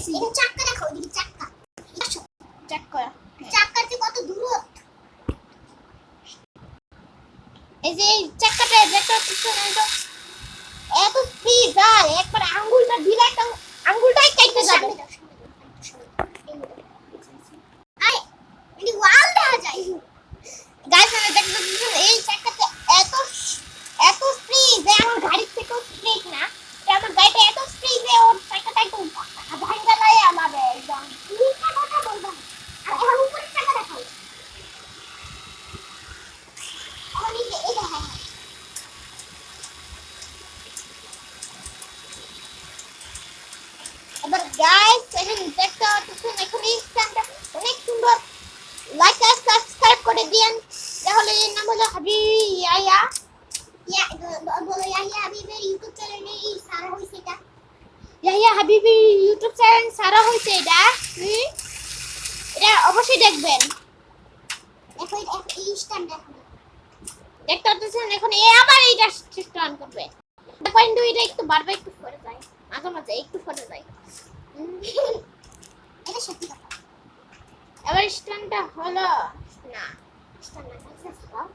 গেছি। এটা চাক্কা দেখো, ওদিকে চাক্কা। চাক্কা চাক্কাতে কত দূরত্ব। এই যে চাক্কাটা দেখো পিছনে তো এত স্পিড যায়, একবার আঙ্গুলটা দিলে একটা আঙ্গুলটাই কেটে যাবে। আরে এটি ওয়াল দেখা যায়। গাইস আমি দেখতে এই চাক্কাতে এত স্পিড যে আমার গাড়ির থেকেও স্পিড না, আমার গাড়িটা এত স্পিড যে ওর চাক্কাটা একটু ভাঙা লাগে আমাদের একদম। মিথ্যা কথা বলবা না। আর এখন উপরে চাক্কা দেখাও। অনেকে এই দেখা হয়। এবার গাইস এখন দেখতে পাচ্ছেন এখন এই স্ট্যান্ডটা অনেক সুন্দর। লাইক আর সাবস্ক্রাইব করে দিন। তাহলে এর নাম হলো হাবিয়ায়া বলো ইয়াহিয়া হাবিবের ইউটিউব চ্যানেলে এই সারা হইছে এটা। ইয়াহিয়া হাবিবি ইউটিউব চ্যানেল সারা হয়েছে এটা। এটা অবশ্যই দেখবেন। দেখো এই স্ট্যান্ড দেখো। দেখতে পাচ্ছেন এখন এ আবার এইটা স্টার্ট করবে। পয়েন্ট এটা একটু বারবার একটু পড়ে যায়, মাঝে মাঝে একটু পড়ে যায়। এটা সত্যি কথা। এবার স্ট্যান্ডটা হলো না স্ট্যান্ড না সাকসেস দাও।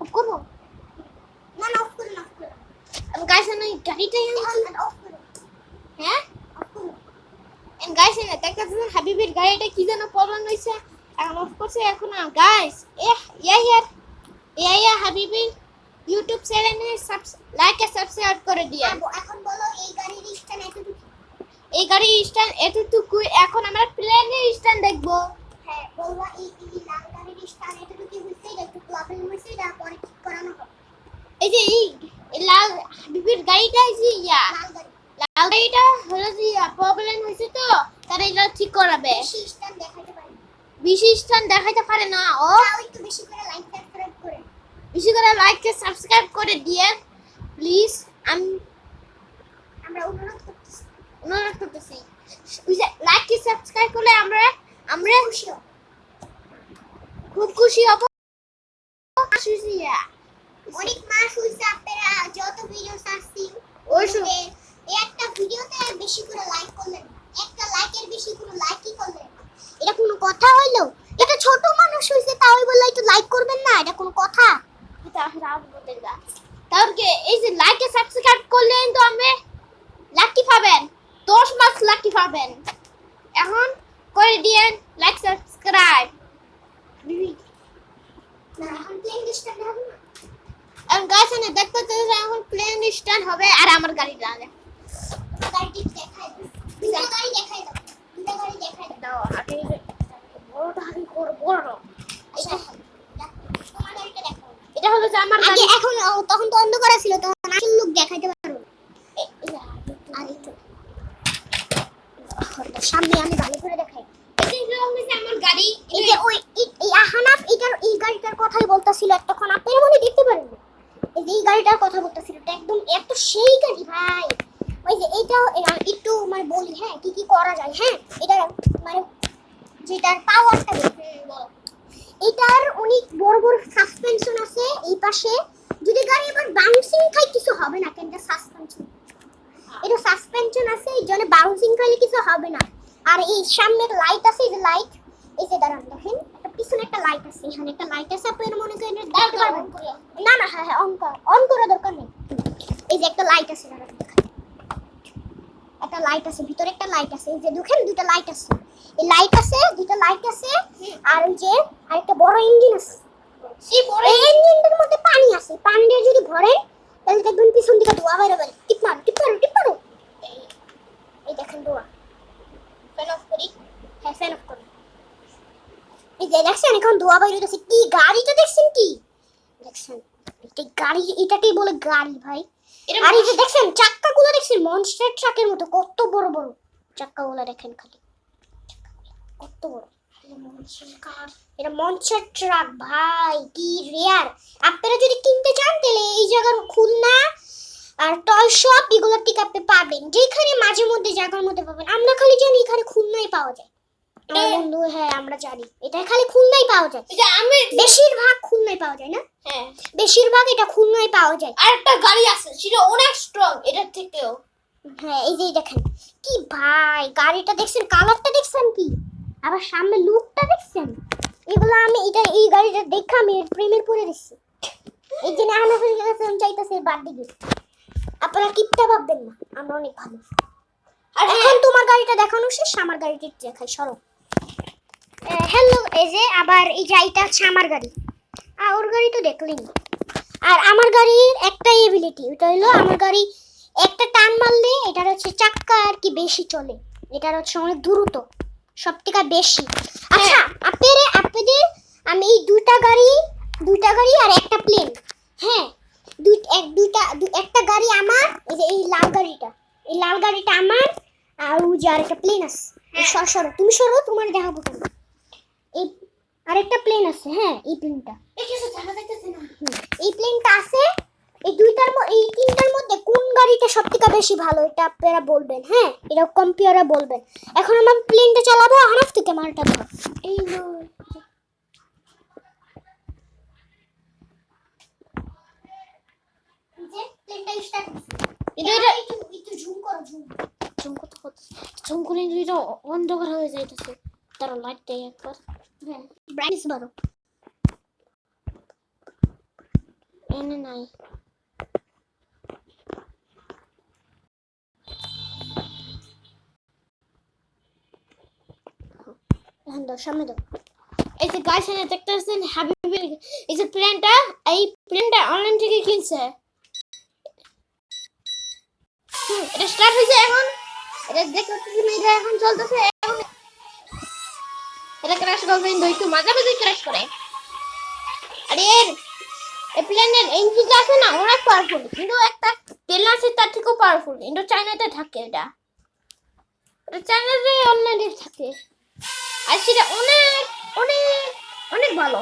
অফ করবো না না অফ করো না, অফ করো। আমি গাইস এই গাড়িটাই আনছি। অফ করো। হ্যাঁ অফ করো। এন্ড গাইস এটা দেখতে পাচ্ছেন হাবিবের গাড়িটা কি যেন প্রবলেম হইছে, এখন অফ করছে। এখন গাইস ইয়া হাবিবি ইউটিউব চ্যানেলে লাইক আর সাবস্ক্রাইব করে দিয়েন। এখন বলো এই গাড়ির স্ট্যান্ড এতটুকু। এই গাড়ির স্ট্যান্ড এতটুকু, এখন আমরা প্লেনের স্ট্যান্ড দেখবো। হ্যাঁ বলবা এই লাল গাড়ির স্ট্যান্ড এতটুকু হইছে, এটা একটু প্রবলেম হইছে, এটা পরে ঠিক করানো হবে। এই যে এই লাল হাবিবের গাড়িটা যে লাল গাড়ি লাল গাড়িটা হলো যে প্রবলেম হয়েছে, তো তারা এটা ঠিক করাবে। বেশি স্ট্যান্ড দেখাতে পারি। বেশি স্ট্যান্ড দেখাইতে পারে না ও। তাও একটু বেশি করে লাইক সাবস্ক্রাইব করে। বেশি করে লাইক আর সাবস্ক্রাইব করে দিয়ে প্লিজ। আমরা অনুরোধ করতেছি। অনুরোধ করতেছি লাইক আর সাবস্ক্রাইব করলে আমরা খুশি হব, খুব খুশি হব। খুশি অনেক মাস হইছে আপনারা যত ভিডিও ছাড়ছি ওই এই একটা ভিডিওতে বেশি করে লাইক করলেন না। একটা লাইকের বেশি করে লাইকই করলেন না। এটা কোনো কথা হইলো? এটা ছোট মানুষ হইছে তাই বলে একটু লাইক করবেন না, এটা কোনো কথা? তাহলে এই যে লাইক আর সাবস্ক্রাইব করলেন তো আমরা লাকি পাবেন, 10 মাস লাকি পাবেন। এখন করে দিয়েন লাইক সাবস্ক্রাইব। না এখন প্লেন স্ট্যান্ড হবে না। আমি গাছ এনে দেখতে চাই এখন প্লেন স্ট্যান্ড হবে আর আমার গাড়ি লাগে। গাড়িটি দেখাই দাও, দুটো গাড়ি দেখাই দাও, দুটো গাড়ি দেখাই দাও। আগে বড়টা আগে বড় আচ্ছা তোমার গাড়িটা দেখো। এটা হলো যে আমার আগে গাড়ি। এখন তখন তো অন্ধকার ছিল, তখন আসল লোক দেখাইতে পারো। আর একটু সামনে আমি ভালো করে দেখাই। এটা হলো যে আমার গাড়ি। এই যে ওই এই হানাফ এটার এই গাড়িটার কথাই বলতাছিল এতক্ষণ, আপনারা মনে দেখতে পারেন না। এই যে এই গাড়িটার কথা বলতাছিল, এটা একদম এত সেই গাড়ি ভাই। ওই যে এইটা একটু মানে বলি হ্যাঁ কি কি করা যায়। হ্যাঁ এটা মানে যেটার পাওয়ারটা এটার অনেক বড় বড় সাসপেনশন আছে এই পাশে। যদি গাড়ি এবার বাউন্সিং খায় কিছু হবে না, কেন এটা সাসপেনশন, এটা সাসপেনশন আছে এই জন্য বাউন্সিং খাইলে কিছু হবে না। আর এই সামনে লাইট আছে, এই যে লাইট, এই যে দাঁড়ান দেখেন একটা পিছনে একটা লাইট আছে, এখানে একটা লাইট আছে, আপনারা মনে করেন দেখতে পারবেন। না না হ্যাঁ হ্যাঁ অন করা দরকার নেই। এই যে একটা লাইট আছে, দাঁড়ান দেখেন একটা লাইট আছে, ভিতরে একটা লাইট আছে, এই যে দেখেন দুটো লাইট আছে, এই লাইট আছে দুটো লাইট আছে। আর ওই যে আরেকটা বড় ইঞ্জিন আছে, সেই বড় এই ইঞ্জিনটার মধ্যে পানি আছে, পানি দিয়ে যদি ভরে তাহলে দেখবেন পিছন দিকে ধোঁয়া বের হবে। টিপ মারো টিপ মারো টিপ মারো। এই দেখেন ধোঁয়া। ফ্যান অফ করি। হ্যাঁ ফ্যান অফ করুন। এই যে দেখছেন এখন ধোঁয়া বের হইতেছে, কি গাড়িটা দেখছেন কি দেখছেন? এটা গাড়ি, এটাকেই বলে গাড়ি ভাই। আর এই যে দেখছেন চাক্কাগুলো দেখছেন মনস্টার ট্রাকের মতো, কত বড় বড় চাক্কাগুলো দেখেন খালি কত বড়। এটা মনস্টার ট্রাক ভাই, কি রেয়ার। আপনারা যদি কিনতে চান তাহলে এই জায়গার খুলনা আর টয় শপ এগুলো থেকে আপনি পাবেন, যেখানে মাঝে মধ্যে জায়গার মধ্যে পাবেন। আমরা খালি জানি এখানে খুলনায় পাওয়া যায়। আমার বন্ধু হ্যাঁ আমরা জানি এটা খালি খুলনায় পাওয়া যায়। এটা আমি বেশিরভাগ খুলনায় পাওয়া যায় না? হ্যাঁ বেশিরভাগ এটা খুলনায় পাওয়া যায়। আর একটা গাড়ি আছে সেটা অনেক স্ট্রং এটার থেকেও। হ্যাঁ এই যে দেখেন কি ভাই, গাড়িটা দেখছেন, কালারটা দেখছেন কি, আবার সামনে লুকটা দেখছেন, এগুলো আমি এই গাড়িটা দেখে আমি এর প্রেমে পড়ে গেছি। এই জন্য আনাফের কাছে আমি চাইতেছি বার্থডে গিফট। আপনারা কিপটা ভাববেন না, আমরা অনেক ভালো। আর এখন তোমার গাড়িটা দেখানো শেষ, আমার গাড়িটা একটু দেখাই, সরো। হ্যালো, এই যে আবার এই যে এটা হচ্ছে আমার গাড়ি, আর ওর গাড়ি তো দেখলেন। আর আমার গাড়ির একটা এবিলিটি, ওটা হলো আমার গাড়ি একটা টান মারলে এটার হচ্ছে চাক্কা আর কি বেশি চলে, এটার হচ্ছে অনেক দ্রুত, সব থেকে বেশি। আচ্ছা আপনাদের আমি এই দুইটা গাড়ি আর একটা প্লেন, হ্যাঁ একটা গাড়ি আমার, এই লাল গাড়িটা আমার, আর ওই যে আরেকটা প্লেন আছে। সরো তুমি সরো, তোমার দেখাবো কেন। এই আরেকটা প্লেন আছে, হ্যাঁ এই প্লেনটা, এই প্লেনটা আছে। এই তিনটার মধ্যে কোন গাড়িটা সবথেকে বেশি ভালো এটা আপনারা বলবেন, হ্যাঁ এটা কম্পিউটারে বলবেন। এখন আমরা প্লেনটা চালাবো, হানাফ থেকে মারটা ধর। এই লো, যে প্লেনটা স্টার্ট হচ্ছে। এটা একটু জুম করো, জুম করতে জুম করে এটা অন্ধকার হয়ে যাইতেছে। তার লাইট দেই একবার, হ্যাঁ ব্রাইটনেস বাড়ো। এনে নাই, এখন দাও, সামনে দাও। এই যে গাইস এখানে দেখতেছেন হাবিবের এই যে প্লেনটা অনলাইন থেকে কিনছে। এটা স্টার্ট হয়েছে এখন, এটা দেখতেছেন এটা এখন চলতেছে। এখন এটা ক্র্যাশ করবে, কিন্তু একটু মাঝে মাঝে ক্র্যাশ করে। আর এই প্লেনের ইঞ্জিনটা আছে না অনেক পাওয়ারফুল, কিন্তু একটা তেল আছে তার থেকেও পাওয়ারফুল, কিন্তু চায়নাতে থাকে এটা চায়নাতে অনলাইনে থাকে, আর সেটা অনেক অনেক অনেক ভালো।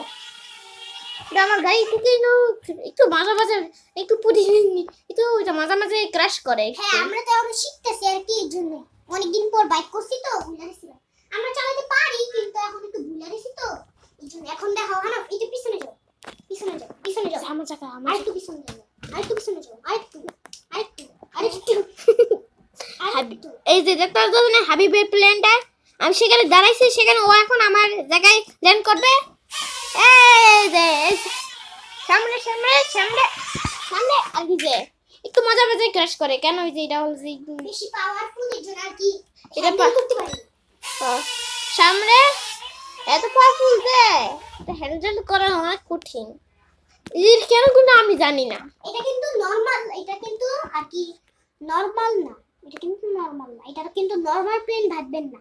এটা আমার গাড়ি থেকে একটু মাঝে মাঝে একটু একটু মাঝে মাঝে ক্র্যাশ করে। হ্যাঁ আমরা তো এখন শিখতেছি আর কি, এই জন্য অনেকদিন পর বাইক করছি তো ভুলে গেছি। আমরা চালাতে পারি কিন্তু এখন একটু ভুলে গেছি তো, এই জন্য। এখন দেখো হানাফ, একটু পিছনে যাও, পিছনে যাও, আমার জায়গা আরেকটু পিছনে যাও, আরেকটু পিছনে যাও, আরেকটু। এই যে দেখতে পাচ্ছেন হাবিবের প্লেনটা, আমি সেখানে দাঁড়াইছি, সেখানে ও এখন আমার জায়গায় ল্যান্ড করবে। এই যে সামনে সামনে সামনে সামনে আর কি যে একটু মজা মজা ক্র্যাশ করে কেন, ওই যে এটা হল যে বেশি পাওয়ারফুল, এর জন্য আর কি এটা এটা করতে পারি। সামনে এত পাওয়ারফুল যে হ্যান্ডেল করা অনেক কঠিন, এর কেন কিন্তু আমি জানি না। এটা কিন্তু নরমাল, এটা কিন্তু আর কি নরমাল না, এটা কিন্তু নরমাল না, এটা কিন্তু নরমাল প্লেন ভাববেন না।